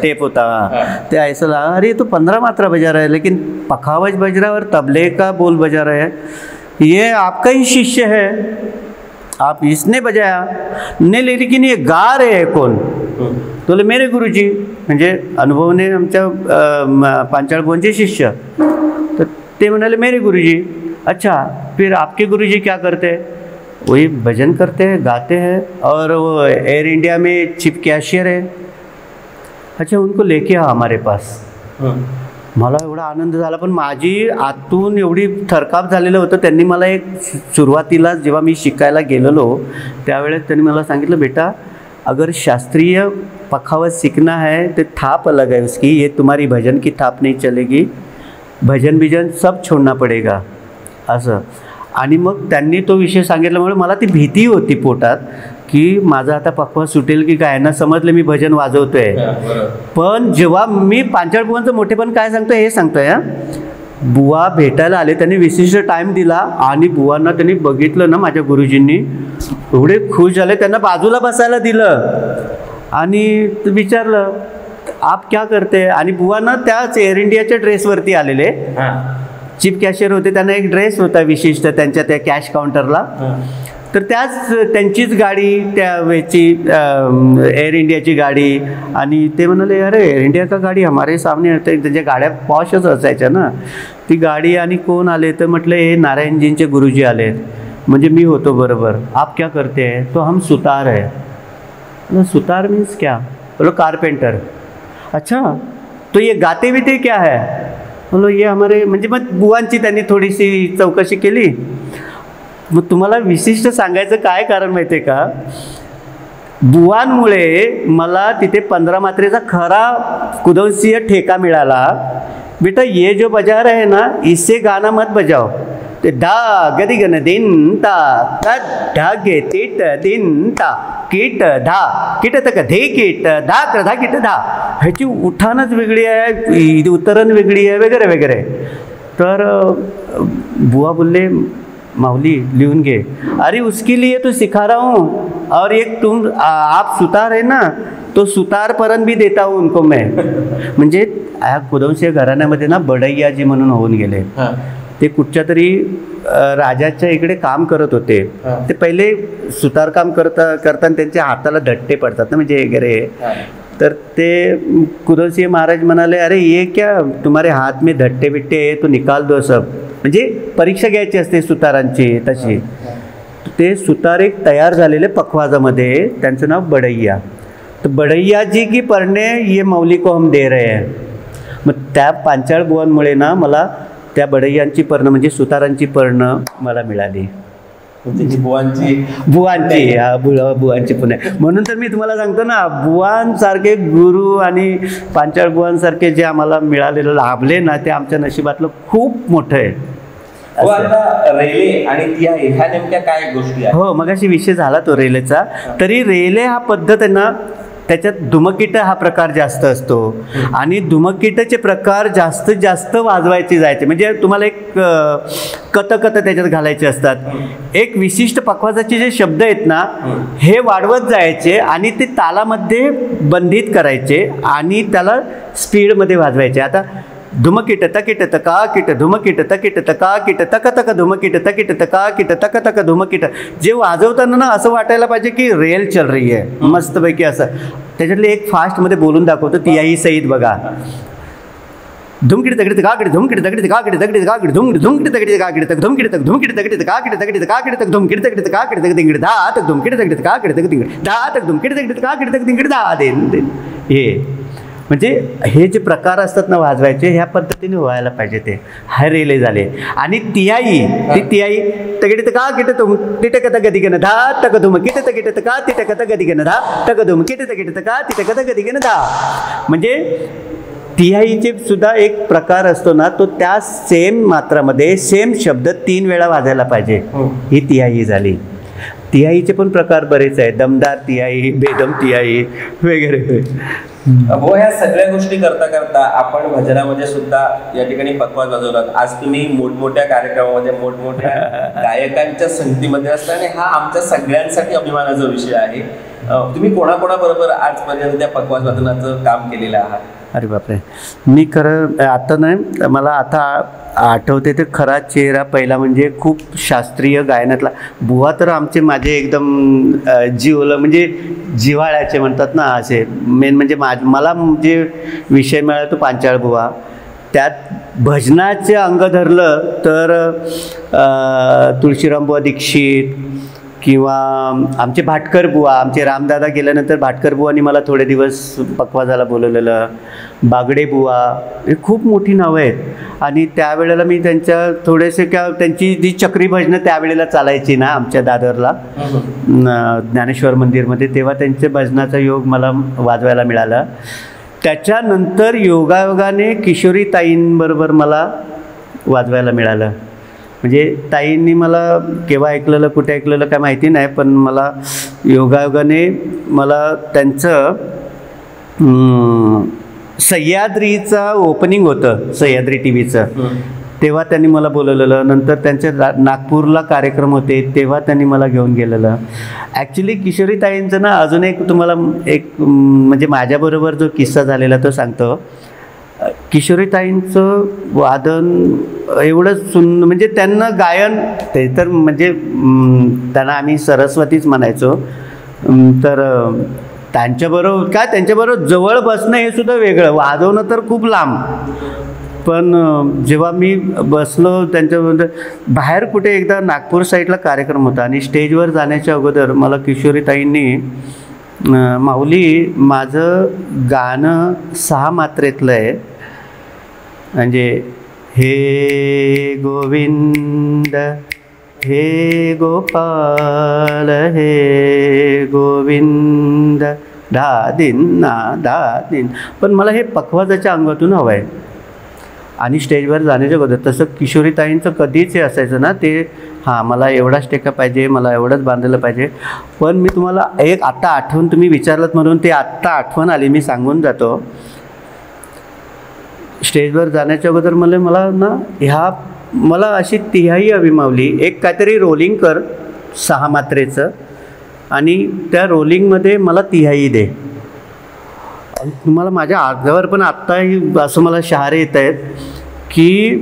टेप होता. ते ऐसा लगा, अरे तो 15 मात्रा बजा रहा है लेकिन पखावज बज रहा है और तबले का बोल बजा रहा है. ये आपका ही शिष्य है, आप इसने बजाया नहीं, लेकिन ये गा रहे हैं कौन? तो मेरे गुरुजी, म्हणजे अनुभवने आमच्या पांचाळ बुवांचे शिष्य. तर ते म्हणाले मेरे गुरुजी. अच्छा, फिर आपके गुरुजी क्या करते हैं? वही भजन करते हैं, गाते हैं, और वो एयर इंडिया में चीफ कैशियर है. अच्छा, उनको लेके आ हमारे पास. मला एवढा आनंद झाला. पण माझी आतून एवढी थरकाप झालेलं होतं. त्यांनी मला एक सुरुवातीला जेव्हा मी शिकायला गेलेलो त्यावेळेस त्यांनी मला सांगितलं, बेटा अगर शास्त्रीय पखावत सीखना है तो थाप अलग है उसकी, ये तुम्हारी भजन की थाप नहीं चलेगी, भजन बिजन सब छोड़ना पडेगा असं. आणि मग त्यांनी तो विषय सांगितल्यामुळे मला ती भीती होती पोटात की माझा आता पखवा सुटेल की काय ना, समजलं मी भजन वाजवतोय. पण जेव्हा मी पांचाळ बुवांचं मोठेपण काय सांगतोय हे सांगतोय. बुवा भेटायला आले, त्यांनी विशिष्ट टाईम दिला आणि बुवांना त्यांनी बघितलं ना, माझ्या गुरुजींनी एवढे खुश झाले. त्यांना बाजूला बसायला दिलं आणि विचारलं आप क्या करते. आणि बुवांना त्याच एअर इंडियाच्या ड्रेसवरती आलेले, चीफ कॅशियर होते, त्यांना एक ड्रेस होता विशिष्ट त्यांच्या त्या कॅश काउंटरला. तर त्याच त्यांचीच गाडी, त्या वेळची एअर इंडियाची गाडी. आणि ते म्हणाले अरे एअर इंडिया का गाडी हमारे सामने. त्यांच्या गाड्या पॉशच असायच्या ना ती गाडी. आणि कोण आले तर म्हटलं हे नारायणजींचे गुरुजी आलेत. म्हणजे मी होतो बरोबर. आप क्या करते हैं? तो हम सुतार है. सुतार मीन्स क्या? बोलो कारपेंटर. अच्छा, तो ये गाते बीते क्या है? बोलो ये हमारे, म्हणजे मग बुवांची त्यांनी थोडीशी चौकशी केली. मग तुम्हाला विशिष्ट सांगायचं काय कारण माहिती आहे का, बुवांमुळे मला तिथे 15 मात्रेचा खरा कुदवसीय ठेका मिळाला. बेटा ये जो बजा रहे ना, इससे गाना मत बजाओ. ते धा गदी गण दिन ता तद ढागे तीट दिन ता कीट धा कीट तक धे कीट धा क्रधा कीट धा. ह्याची उठाणच वेगळी आहे, उतरण वेगळी आहे वगैरे वगैरे. तर बुवा बोलले माऊली लिहून घे. अरे उसके लिए तो सिखा रहा हूँ, और एक तुम आप सुतार है ना, तो सुतार परन भी देता हूँ उनको मैं. म्हणजे ह्या कुदवंशी घराण्यामध्ये ना बडैयाजी म्हणून होऊन गेले. ते कुठच्या तरी राजाच्या इकडे काम करत होते. ते पहिले सुतार काम करताना त्यांच्या हाताला धट्टे पडतात ना, म्हणजे वगैरे. तर ते कुदवसिंह महाराज म्हणाले अरे ये क्या तुम्हारे हाथ में धट्टे बिट्टे है तो निकाल दो सब. म्हणजे परीक्षा घ्यायची असते सुतारांची तशी. ते सुतार एक तयार झालेले पखवाजामध्ये, त्यांचं नाव बडैया. तर बडैया जी की पढ़ने ये मौली को हम दे रहे हैं. मग त्या पांचाळ बुवांमुळे ना मला त्या बडैयांची पर्णं म्हणजे सुतारांची पर्णं मला मिळाली. बुवांची पुणे. म्हणून तर मी तुम्हाला सांगतो ना, बुवांसारखे गुरु आणि पांचाळ बुवांसारखे जे आम्हाला मिळालेलं लाभले ना, ते आमच्या नशिबातलं खूप मोठं आहे. रेले आणि तिहाई ह्या नेमक्या काय गोष्टी आहेत? हो, मगाशी विषय झाला तो रेलेचा. तरी रेले हा पद्धत आहे ना, त्याच्यात धुमकीट हा प्रकार जास्त असतो आणि धुमकीटचे प्रकार जास्तीत जास्त वाजवायचे जायचे. म्हणजे तुम्हाला एक कत त्याच्यात घालायचे असतात. एक विशिष्ट पखवाजाचे जे शब्द आहेत ना, हे वाढवत जायचे आणि ते तालामध्ये बंधित करायचे आणि त्याला स्पीडमध्ये वाजवायचे. आता धुमकीट तकीट तका किट धुमकीट तकीट तका किट तक तक धुमकीट तकीट तका किट तक तक धुमकीट. जे वाजवताना ना असं वाटायला पाहिजे की रेल चल रही आहे मस्तपैकी असं. त्याच्यातले एक फास्टमध्ये बोलून दाखवतो तिहाई सहित बघा. धुमकीट तकीट तका किट धुमकीट तकीट तका किट तकीट तका किट धुमकीट तकीट तका किट तक धुमकीट तक धुमकीट तकीट तका किट तकीट तका किट तक धुमकीट तकीट तका किट तक तिंगड धा तक धुमकीट तकीट तका किट तक तिंगड धा तक धुमकीट तकीट तका किट तक तिंगड धा देन. हे म्हणजे हे जे प्रकार असतात ना वाजवायचे, ह्या पद्धतीने व्हायला पाहिजे. ते हा रेले झाले. आणि तिहाई, ती तिहाई तकीट तका किट तुम तिटक तक गदिगन धा तक धुमकीट तकीट तका तिटक तक गदिगन धा तक धुमकीट तकीट तका तिटक तक गदिगन धा. म्हणजे तिहाईचे सुद्धा एक प्रकार असतो ना, तो त्या सेम मात्रामध्ये सेम शब्द 3 वेळा वाजायला पाहिजे. ही तिहाई झाली. तिहाईचे पण प्रकार बरेच आहेत. दमदार तिहाई, बेदम तिहाई वगैरे. हो, ह्या सगळ्या गोष्टी करता करता आपण भजनामध्ये सुद्धा या ठिकाणी पखवाज वाजवलात. आज तुम्ही मोठमोठ्या कार्यक्रमामध्ये मोठमोठ्या गायकांच्या संगतीमध्ये असता आणि हा आमच्या सगळ्यांसाठी अभिमानाचा विषय आहे. तुम्ही कोणाकोणाबरोबर आजपर्यंत त्या पखवाज वादनाचं काम केलेलं आहात? अरे बापरे, मी खरं आता नाही, मला आता आठवते ते खरा चेहरा पहिला म्हणजे खूप शास्त्रीय गायनातला बुवा. तर माझे एकदम जीवलं म्हणजे जिव्हाळ्याचे म्हणतात ना असे. मेन म्हणजे मला जे विषय मिळाला तो पांचाळ बुवा. त्यात भजनाचे अंग धरलं तर तुळशीराम बुवा दीक्षित किंवा आमचे भाटकर बुवा. आमचे रामदादा गेल्यानंतर भाटकर बुवांनी मला थोडे दिवस पखवाजाला बोलवलेलं. बागडे बुवा, हे खूप मोठी नावं आहेत. आणि त्यावेळेला मी त्यांच्या थोडेसे त्यांची जी चक्री भजनं त्यावेळेला चालायची ना आमच्या दादरला ज्ञानेश्वर मंदिरमध्ये, तेव्हा त्यांचे भजनाचा योग मला वाजवायला मिळाला. त्याच्यानंतर योगायोगाने किशोरी ताईंबरोबर मला वाजवायला मिळालं. म्हणजे ताईंनी मला केव्हा ऐकलेलं कुठे ऐकलेलं काय माहिती नाही, पण मला योगायोगाने मला त्यांचं सह्याद्रीचं ओपनिंग होतं, सह्याद्री TV चं, तेव्हा त्यांनी मला बोलवलेलं. नंतर त्यांचे नागपूरला कार्यक्रम होते तेव्हा त्यांनी मला घेऊन गेलेलं. ॲक्च्युली किशोरी ताईंचं ना अजून एक तुम्हाला एक म्हणजे माझ्याबरोबर जो किस्सा झालेला तो सांगतो. किशोरीताईंचं वादन एवढं म्हणजे त्यांना गायन ते तर म्हणजे त्यांना आम्ही सरस्वतीच म्हणायचो. तर त्यांच्याबरोबर जवळ बसणं हे सुद्धा वेगळं, वाजवणं तर खूप लांब. पण जेव्हा मी बसलो त्यांच्याबरोबर बाहेर कुठे एकदा नागपूर साईडला कार्यक्रम होता आणि स्टेजवर जाण्याच्या अगोदर मला किशोरीताईंनी माऊली माझं गाणं 6 मात्रेतलं आहे, म्हणजे हे गोविंद हे गोपाल हे गोविंद दादिन दादिन, पण मला हे पखवाजाच्या अंगातून हवं आहे. आणि स्टेजवर जाण्याच्या अगोदर तसं किशोरीताईंचं कधीच हे असायचं ना, ते हां मला एवढाच टेका पाहिजे, मला एवढंच बांधलेलं पाहिजे. पण मी तुम्हाला एक आत्ता आठवण तुम्ही विचारलंत म्हणून ते आत्ता आठवण आली, मी सांगून जातो. स्टेजवर जाण्याच्या अगोदर मला ना मला अशी तिहाई अभिमावली, एक काहीतरी रोलिंग कर 6 मात्रेचं आणि त्या रोलिंगमध्ये मला तिहाई दे. तुम्हाला माझ्या अर्ध्यावर पण आत्ताही असं मला शहारे येत आहेत की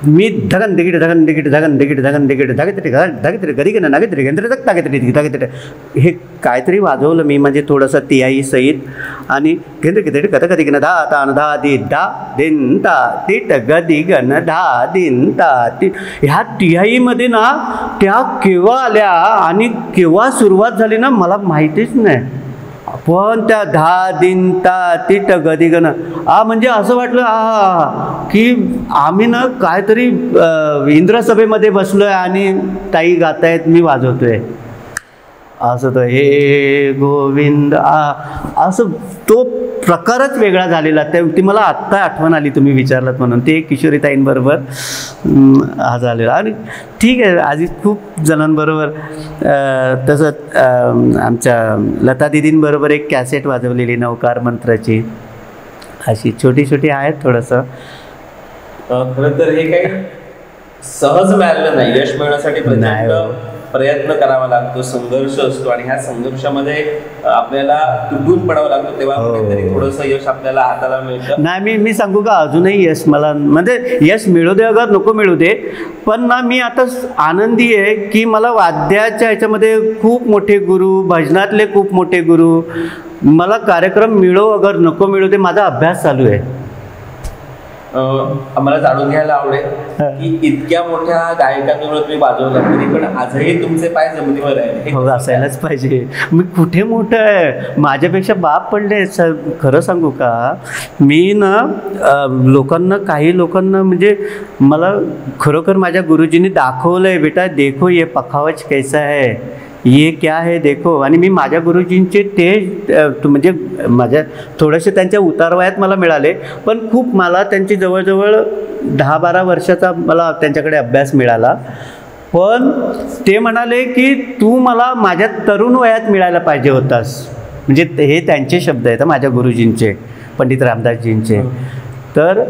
मी धगन तिकीट धगन तिकीट धगन तिकीट धगन तिकीट धागतरी कधी ना नागतरी धागतरी हे काहीतरी वाजवलं मी, म्हणजे थोडंसं तियाई सहित आणि केंद्र किती कथ कधी गण धा तान धा दि धा दिन ता तिट गदी गण धा दिन ता ती ह्या तिहाईमध्ये ना त्या केव्हा आल्या आणि केव्हा सुरुवात झाली ना मला माहितीच नाही. पण त्या धा दिन ता तिट गदी गण म्हणजे असं वाटलं की आम्ही ना काहीतरी इंद्रसभेमध्ये बसलो आहे आणि ताई गातायत मी वाजवतोय असं. तर हे गोविंद असं तो प्रकारच वेगळा झालेला. ती मला आत्ता आठवण आली तुम्ही विचारलात म्हणून. ते किशोरीताईंबरोबर हा झालेला. आणि ठीक आहे आधी खूप जणांबरोबर तसंच आमच्या लता दिदींबरोबर एक कॅसेट वाजवलेली नवकार मंत्राची. अशी छोटी छोटी आहेत. थोडंसं खरं तर हे काही सहज मिळालं नाही. यश मिळवण्यासाठी प्रयत्न करावा लागतो, संघर्ष असतो आणि ह्या संघर्षामध्ये आपल्याला तुटून पडावं लागतं, तेव्हा कुठेतरी थोडंसं यश आपल्याला हाताला मिळतं. नाही मी सांगू का अजूनही यश मला म्हणजे यश मिळू दे अगर नको मिळू दे, पण ना मी आता आनंदी आहे की मला वाद्याच्या ह्याच्यामध्ये खूप मोठे गुरु, भजनातले खूप मोठे गुरु, मला कार्यक्रम मिळो अगर नको मिळू दे, माझा अभ्यास चालू आहे. आम्हाला जाणून घ्यायला आवडेल की इतक्या मोठ्या गायकांबरोबर तुम्ही वाजवला तरी पण आजही तुमचे पाय जमिनीवर आहे. हो असायलाच पाहिजे. मी कुठे मोठं आहे, माझ्यापेक्षा बाप पडले. खरं सांगू का मी ना लोकांना काही लोकांना म्हणजे मला खरोखर माझ्या गुरुजींनी दाखवलं आहे, बेटा देखो ये पखावज कैसा है, ये क्या है देखो. आणि मी माझ्या गुरुजींचे ते म्हणजे माझ्या थोडेसे त्यांच्या उतारवयात मला मिळाले, पण खूप मला त्यांची जवळजवळ 10-12 वर्षाचा मला त्यांच्याकडे अभ्यास मिळाला. पण ते म्हणाले की तू मला माझ्या तरुण वयात मिळायला पाहिजे होतास. म्हणजे हे त्यांचे शब्द आहेत माझ्या गुरुजींचे, पंडित रामदासजींचे. तर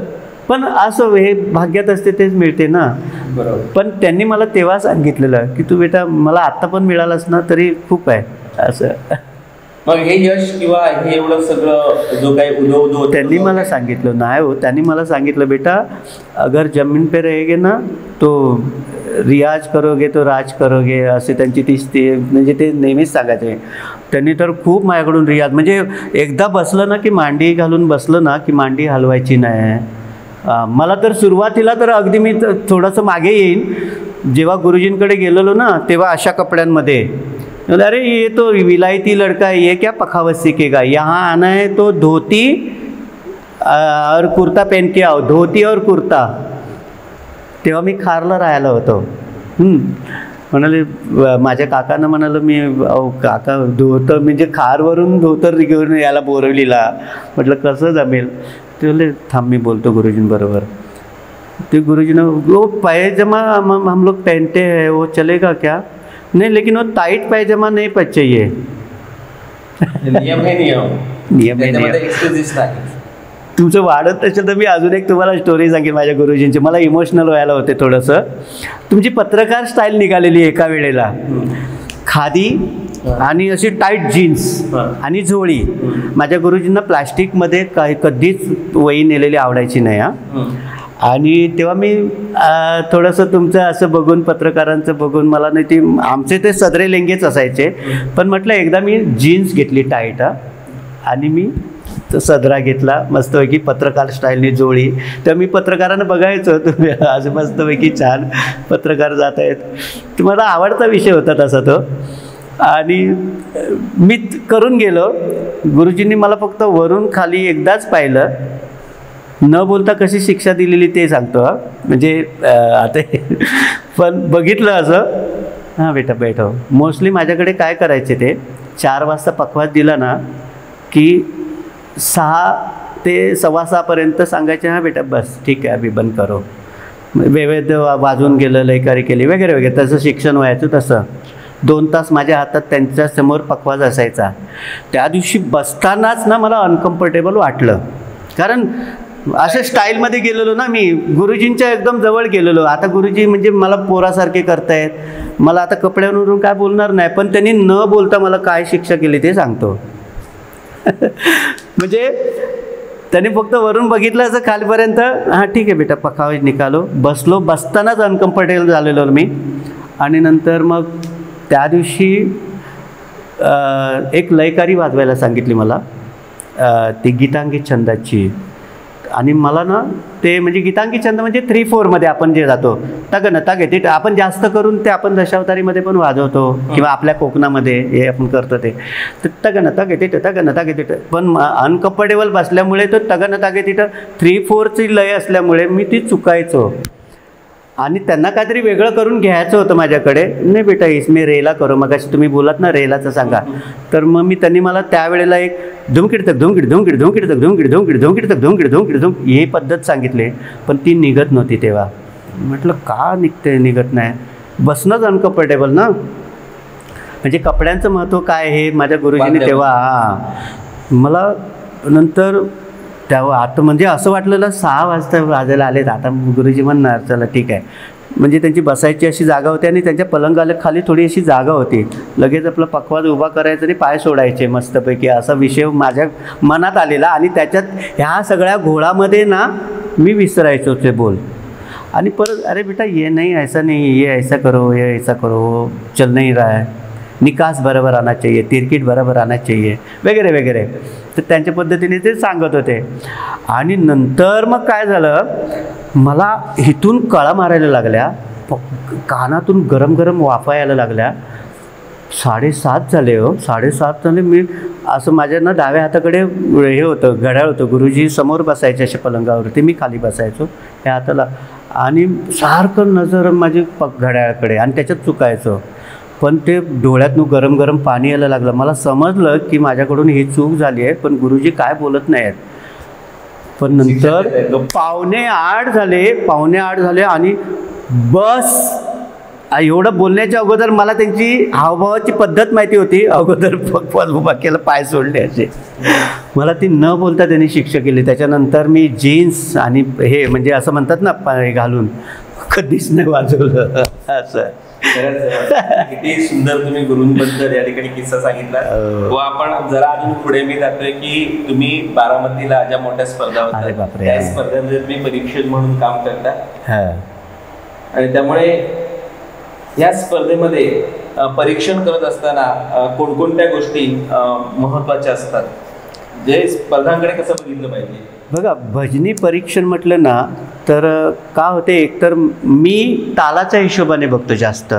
पण असं हे भाग्यात असते तेच मिळते ना. बरोबर. पण त्यांनी मला तेव्हा सांगितलेलं की तू बेटा मला आत्ता पण मिळालास ना तरी खूप आहे असं. मग हे यश किंवा हे एवढं सगळं जो काही उदो त्यांनी मला सांगितलं नाही हो, त्यांनी मला सांगितलं बेटा अगर जमीन पे रहेगे ना तो रियाज करोगे तो राज करोगे, असे त्यांची ती म्हणजे ते नेहमीच सांगायचे. त्यांनी तर खूप माझ्याकडून रियाज म्हणजे एकदा बसलं ना की मांडी घालून बसलं ना की मांडी हलवायची नाही. मला तर सुरुवातीला तर अगदी मी थोडंसं मागे येईन जेव्हा गुरुजींकडे गेलेलो ना तेव्हा अशा कपड्यांमध्ये, अरे ये तो विलायती लड़का है, ये क्या पखावत सीखेगा, यहाँ आना है तो धोती और कुर्ता पहन के आओ, धोती और कुर्ता. तेव्हा मी खारला राहायला होतो. म्हणाले माझ्या काकांना म्हणालं मी काका धोतर म्हणजे खारवरून धोतर घेऊन यायला बोरवलीला. म्हटलं कसं जमेल. ते बोले थांब मी बोलतो गुरुजींबरोबर. ते गुरुजीनं वो पायजामा हम लोग पहनते हैं वो चलेगा क्या, नहीं लेकिन वो टाइट पायजामा नहीं चाहिए. नियम है नियम. तुमचं वाढत असेल तर मी अजून एक तुम्हाला स्टोरी सांगेन माझ्या गुरुजींची. मला इमोशनल व्हायला होते थोडंसं. तुमची पत्रकार स्टाईल निघालेली एका वेळेला, खादी आणि अशी टाईट जीन्स आणि झोळी. माझ्या गुरुजींना प्लास्टिकमध्ये काही कधीच वही नेलेली आवडायची नाही. आणि तेव्हा मी थोडंसं तुमचं असं बघून पत्रकारांचं बघून मला नाही ती आमचे ते सदरे लेंगेच असायचे. पण म्हटलं एकदा मी जीन्स घेतली टाईट आणि मी सदरा घेतला मस्तपैकी पत्रकार स्टाईलने जोळी. तर मी पत्रकारांना बघायचो तुम्ही आज मस्तपैकी छान पत्रकार जात आहेत. तर मला आवडता विषय होता तसा तो. आणि मी करून गेलो. गुरुजींनी मला फक्त वरून खाली एकदाच पाहिलं, न बोलता कशी शिक्षा दिलेली ते सांगतो. म्हणजे आता पण बघितलं असं हां बेटा बैठो. मोस्टली माझ्याकडे काय करायचे ते 4 वाजता पखवाज दिला ना की 6 ते 6:15 सांगायचे हां बेटा बस ठीक आहे अभि बंद करो. वैविध्य वाजून गेलं लयकारी केली वगैरे वगैरे तसं शिक्षण व्हायचं. तसं 2 तास माझ्या हातात त्यांच्यासमोर पखवाज असायचा. त्या दिवशी बसतानाच ना मला अनकम्फर्टेबल वाटलं, कारण अशा स्टाईलमध्ये गेलेलो ना मी गुरुजींच्या एकदम जवळ गेलेलो. आता गुरुजी म्हणजे मला पोरासारखे करतायत, मला आता कपड्यांवरून काय बोलणार नाही, पण त्यांनी न बोलता मला काय शिक्षा केली ते सांगतो. म्हणजे त्याने फक्त वरून बघितलं असं खालीपर्यंत, हां ठीक आहे बेटा पकावे निकालो. बसलो, बसतानाच अनकम्फर्टेबल झालेलो मी. आणि नंतर मग त्या दिवशी एक लयकारी वाजवायला सांगितली मला, ती गीतांगी छंदाची. आणि मला ना ते म्हणजे गीतांगी छंद म्हणजे 3/4 आपण जे जातो तगन तग ते आपण जास्त करून ते आपण दशावतारीमध्ये पण वाजवतो किंवा आपल्या कोकणामध्ये हे आपण करतो ते तगन तग तिथं तगन तग तिथं. पण अनकम्फर्टेबल बसल्यामुळे तो तगन तग तिथं 3/4ची लय असल्यामुळे मी ती चुकायचो. आणि त्यांना काहीतरी वेगळं करून घ्यायचं होतं माझ्याकडे. नाही बेटा इसमे रेला करो, मग अशी तुम्ही बोलात ना रेलाचं सांगा. तर मग मी त्यांनी मला त्यावेळेला एक धुमकिडतक धुमकिड धुमकिड धुमकिडतक धुमकिड धुमकिड धुमकिडतक धुमकिड धुमकिड धुम ही पद्धत सांगितली. पण ती निघत नव्हती तेव्हा. म्हटलं का निघत नाही, बसणंच अनकम्फर्टेबल ना. म्हणजे कपड्यांचं महत्त्व काय हे माझ्या गुरुजींनी तेव्हा मला नंतर तेव्हा आता म्हणजे असं वाटलेलं 6 वाजता वाजायला आलेत. आता गुरुजी म्हणणार चला ठीक आहे. म्हणजे त्यांची बसायची अशी जागा होती आणि त्यांच्या पलंगाला खाली थोडी अशी जागा होती. लगेच आपला पखवाज उभा करायचा आणि पाय सोडायचे मस्तपैकी, असा विषय माझ्या मनात आलेला. आणि त्याच्यात ह्या सगळ्या घोळामध्ये ना मी विसरायचो ते बोल. आणि परत अरे बेटा ये नहीं ऐसा नहीं, ये ऐसा करो, ये ऐसा करो, चल नहीं रहा है, निकास बरोबर आना चाहिए, तिरकीट बरोबर आना चाहिए वगैरे वगैरे. तर त्यांच्या पद्धतीने ते सांगत होते. आणि नंतर मग काय झालं, मला इथून कळा मारायला लागल्या, कानातून गरम गरम वाफा यायला लागल्या. 7:30 झाले हो, 7:30 झाले. मी असं माझ्या ना डाव्या हाताकडे हे होतं घड्याळ होतं, गुरुजी समोर बसायचे अशा पलंगावरती, मी खाली बसायचो ह्या हाताला. आणि सारखं नजर माझी घड्याळाकडे आणि त्याच्यात चुकायचं. पण ते डोळ्यातून गरम गरम पाणी यायला लागलं. मला समजलं की माझ्याकडून ही चूक झाली आहे, पण गुरुजी काय बोलत नाही आहेत. पण नंतर 7:45 झाले आणि बस एवढं बोलण्याच्या अगोदर मला त्यांची हावभावाची पद्धत माहिती होती. अगोदर पग उभा केलं, पाय सोडले असे. मला ती न बोलता त्यांनी शिक्षा केली. त्याच्यानंतर मी जीन्स आणि हे म्हणजे असं म्हणतात ना पाय घालून कधीच नाही वाजवलं असं. किती सुंदर तुम्ही गुरूंबद्दल या ठिकाणी किस्सा सांगितला. व आपण जरा अजून पुढे मी जातोय की तुम्ही बारामतीला ज्या मोठ्या स्पर्धा होत्या त्या स्पर्धेमध्ये तुम्ही परीक्षक म्हणून काम करता. आणि त्यामुळे या स्पर्धेमध्ये परीक्षण करत असताना कोणकोणत्या गोष्टी महत्त्वाच्या असतात, जे स्पर्धांकडे कसं बघितलं पाहिजे. बघा, भजनी परीक्षण म्हटलं ना तर का होते, एकतर मी तालाच्या हिशोबाने बघतो जास्त.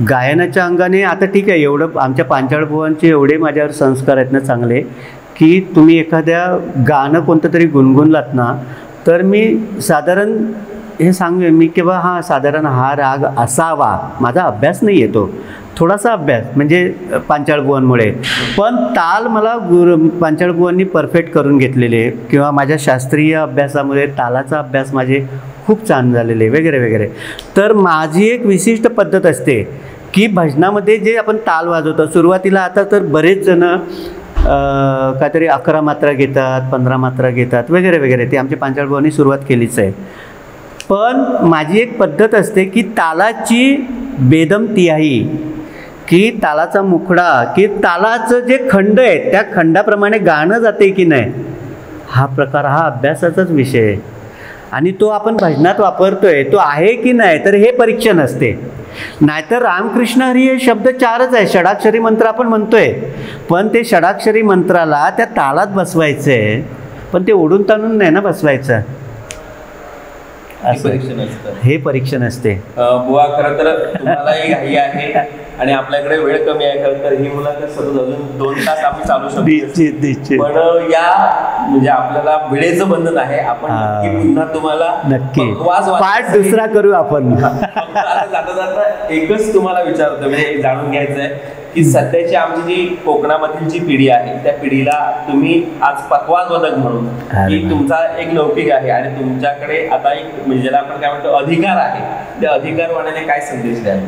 गायनाच्या अंगाने आता ठीक आहे, एवढं आमच्या पांचाळ बुवांचे एवढे माझ्यावर संस्कार आहेत ना चांगले, की तुम्ही एखाद्या गाणं कोणतं तरी गुणगुणलात ना तर मी साधारण हे सांगू मी की बा हां साधारण हा राग असावा. माझा अभ्यास नाही येतो, थोडासा अभ्यास म्हणजे पांचाळबुवांमुळे. पण ताल मला पांचाळबुवांनी परफेक्ट करून घेतलेले, किंवा माझ्या शास्त्रीय अभ्यासामुळे तालाचा अभ्यास माझे खूप छान झालेले वगैरे वगैरे. तर माझी एक विशिष्ट पद्धत असते की भजनामध्ये जे आपण ताल वाजवतो सुरुवातीला, आता तर बरेच जण काहीतरी 11 मात्रा घेतात, 15 मात्रा घेतात वगैरे वगैरे. ते आमच्या पांचाळबुवांनी सुरुवात केलीच आहे. पण माझी एक पद्धत असते की तालाची बेदम तिहाई, की तालाचा मुखडा, की तालाचं जे खंड आहे त्या खंडाप्रमाणे गाणं जाते की नाही, हा प्रकार हा अभ्यासाचाच विषय आहे. आणि तो आपण भजनात वापरतोय तो आहे की नाही, तर हे परीक्षण असते. नाहीतर रामकृष्ण हरी हे शब्द 4च आहे, षडाक्षरी मंत्र आपण म्हणतोय, पण ते षडाक्षरी मंत्राला त्या तालात बसवायचं आहे, पण ते ओढून ताणून नाही ना बसवायचं. हे परीक्षण असते. बुवा खरं तर तुम्हालाही घाई आहे आणि आपल्याकडे वेळ कमी आहे. खरं तर ही मुलाखत सतत अजून 2 तास आम्ही चालू शकतो, पण या म्हणजे आपल्याला वेळेचं बंधन आहे. आपण नक्की पुन्हा तुम्हाला नक्की पाठ दुसरा करू आपण. जाता जाता एकच तुम्हाला विचारतो, म्हणजे जाणून घ्यायचं आहे की सध्याची आमची जी कोकणामधील जी पिढी आहे त्या पिढीला तुम्ही आज पखवाजवादक म्हणून, की तुमचा एक लौकिक आहे आणि तुमच्याकडे आता एक म्हणजे ज्याला आपण काय म्हणतो अधिकार आहे, त्या अधिकारवाण्याने काय संदेश द्याल.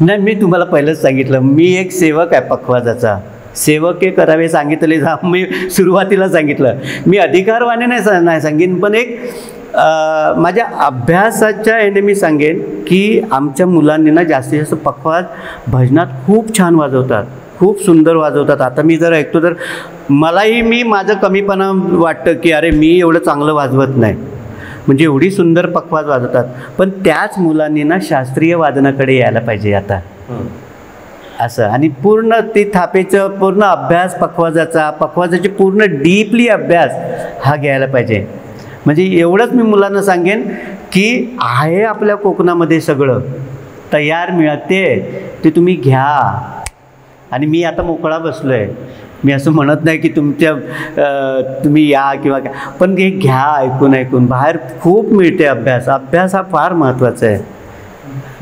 नाही, मी तुम्हाला पहिलंच सांगितलं, मी एक सेवक आहे पखवाजाचा. सेवक हे करावे सांगितले, मी सुरुवातीला सांगितलं. मी अधिकारवाने नाही सांगेन, पण एक माझ्या अभ्यासाच्या ह्याने मी सांगेन की आमच्या मुलांनी ना जास्तीत जास्त पखवाज भजनात खूप छान वाजवतात. खूप सुंदर वाजवतात. आता मी जर ऐकतो तर मलाही माझं कमीपणा वाटतं की अरे मी एवढं चांगलं वाजवत नाही, म्हणजे एवढी सुंदर पखवाज वाजवतात. पण त्याच मुलांनी ना शास्त्रीय वादनाकडे यायला पाहिजे आता असं. आणि पूर्ण ती थापेचं पूर्ण अभ्यास पखवाजाची पूर्ण डीपली अभ्यास हा घ्यायला पाहिजे. म्हणजे एवढंच मी मुलांना सांगेन की आहे आपल्या कोकणामध्ये सगळं तयार मिळते, ते तुम्ही घ्या. आणि मी आता मोकळा बसलो आहे, मी असं म्हणत नाही की तुम्ही या किंवा काय, पण हे घ्या ऐकून. बाहेर खूप मिळते अभ्यास हा फार महत्त्वाचा आहे.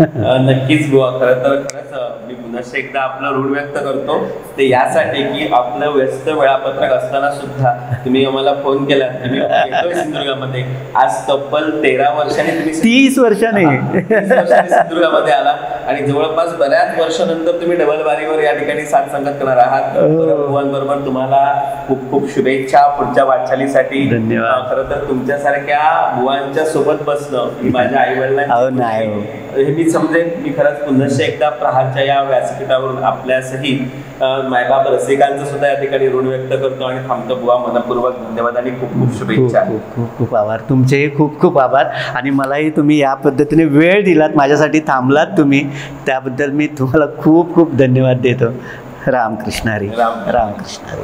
नक्कीच बुवा. खरंच मी पुन्हा एकदा आपलं ऋण व्यक्त करतो ते यासाठी की आपलं व्यस्त वेळापत्रक असताना सुद्धा तुम्ही आम्हाला फोन केला. तुम्ही येतोय सिंधुदुर्गामध्ये, आज तब्बल 13 वर्षांनी तुम्ही 30 वर्षांनी सिंधुदुर्गामध्ये आला आणि जवळपास बऱ्याच वर्षानंतर तुम्ही डबल बारीवर या ठिकाणी साथ संगत करणार आहात. बुवांबरोबर तुम्हाला खूप खूप शुभेच्छा पुढच्या वाटचालीसाठी. धन्यवाद. खरं तर तुमच्यासारख्या बुवांच्या सोबत बसणं ही माझ्या आई वडिलांची हे मी समजेन. मी खरंच पुन्हा एकदा प्रहारच्या या व्यासपीठावरून आपल्यासहित मायबाप रसिकांचं सुद्धा या ठिकाणी ऋण व्यक्त करतो आणि थांबतो. बुवा मनपूर्वक धन्यवाद आणि खूप खूप शुभेच्छा. खूप खूप आभार. तुमचेही खूप खूप आभार. आणि मलाही तुम्ही या पद्धतीने वेळ दिलात, माझ्यासाठी थांबलात तुम्ही, त्याबद्दल मी तुम्हाला खूप खूप धन्यवाद देतो. रामकृष्ण हरी. रामकृष्ण हरी.